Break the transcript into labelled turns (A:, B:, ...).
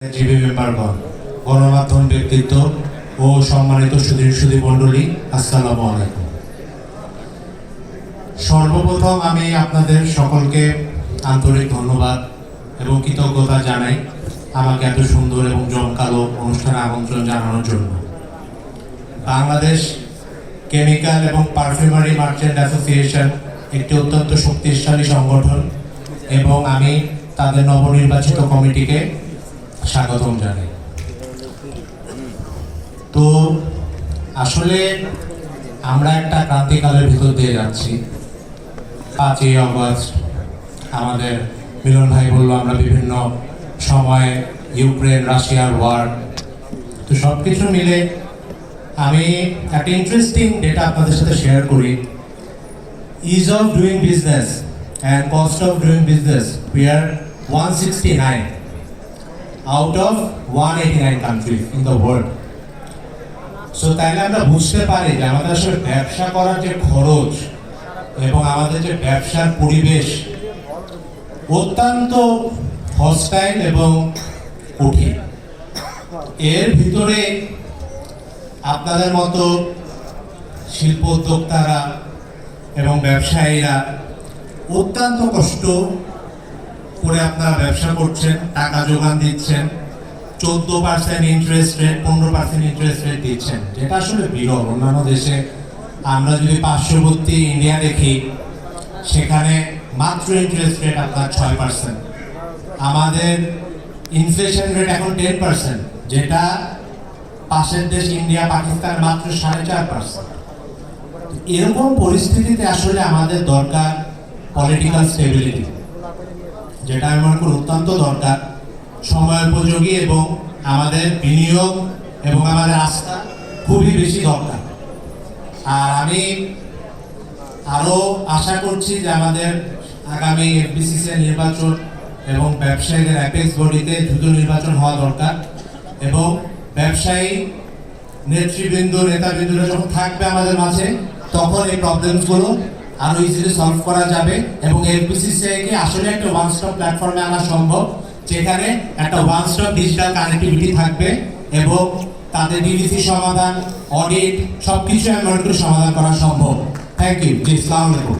A: GB মেম্বারগণ, গণমাধ্যম ব্যক্তিত্ব ও সম্মানিত সুধী মণ্ডলী, আসসালামু আলাইকুম। সর্বপ্রথম আমি আপনাদের সকলকে আন্তরিক ধন্যবাদ এবং কৃতজ্ঞতা জানাই আমাকে এত সুন্দর এবং জমকালো অনুষ্ঠানে আমন্ত্রণ জানানোর জন্য। বাংলাদেশ কেমিক্যাল এবং পারফিউমারি মার্চেন্ট অ্যাসোসিয়েশন একটি অত্যন্ত শক্তিশালী সংগঠন এবং আমি তাদের নবনির্বাচিত কমিটিকে স্বাগতম জানাই। তো আসলে আমরা একটা ক্রান্তিকালের ভিতর দিয়ে যাচ্ছি। 5ই অগস্ট আমাদের মিলন ভাই বললো আমরা বিভিন্ন সময়ে ইউক্রেন রাশিয়ার ওয়ার, তো সব কিছু মিলে আমি একটা ইন্টারেস্টিং ডেটা আপনাদের সাথে শেয়ার করি। Is of doing business and cost of doing business we are 169 out of 189 countries in the world. So তাইলে আমরা বুঝতে পারি যে আমাদের আসলে ব্যবসা করার যে খরচ এবং আমাদের যে ব্যবসার পরিবেশ অত্যন্ত হস্টাইল এবং কঠিন। এর ভিতরে আপনাদের মতো শিল্প উদ্যোক্তারা এবং ব্যবসায়ীরা অত্যন্ত কষ্ট করে আপনারা ব্যবসা করছেন, টাকা যোগান দিচ্ছেন, 14% ইন্টারেস্ট রেট, 15% ইন্টারেস্ট রেট দিচ্ছেন, যেটা আসলে বিরল। অন্যান্য দেশে আমরা যদি পার্শ্ববর্তী ইন্ডিয়া দেখি, সেখানে মাত্র ইন্টারেস্ট রেট আপনার 6%। আমাদের ইনফ্লেশন রেট এখন 10%, যেটা পাশের দেশ ইন্ডিয়া পাকিস্তান মাত্র 4.5%। এরকম পরিস্থিতিতে আসলে আমাদের দরকার পলিটিক্যাল স্টেবিলিটি, যেটা আমি মনে করি অত্যন্ত দরকার, সময় উপযোগী এবং আমাদের বিনিয়োগ এবং আমাদের আস্থা খুবই বেশি দরকার। আর আমি আরও আশা করছি যে আমাদের আগামী এফবিসিসি নির্বাচন এবং ব্যবসায়ীদের অ্যাপেক্স বডিতে দ্রুত নির্বাচন হওয়া দরকার এবং ব্যবসায়ী নেতৃবৃন্দ নেতাবৃন্দরা যখন থাকবে আমাদের মাঝে, তখন এই প্রবলেমসগুলো আরো ইজিলি সলভ করা যাবে এবং এফবিসিসিআইকে আসলে একটা ওয়ান স্টপ প্ল্যাটফর্মে আনা সম্ভব, যেখানে একটা ওয়ান স্টপ ডিজিটাল কানেক্টিভিটি থাকবে এবং তাদের ডিভিসি সমাধান, অডিট সবকিছু আমি মনে করি সমাধান করা সম্ভব। Thank you. জি, আসসালামু আলাইকুম।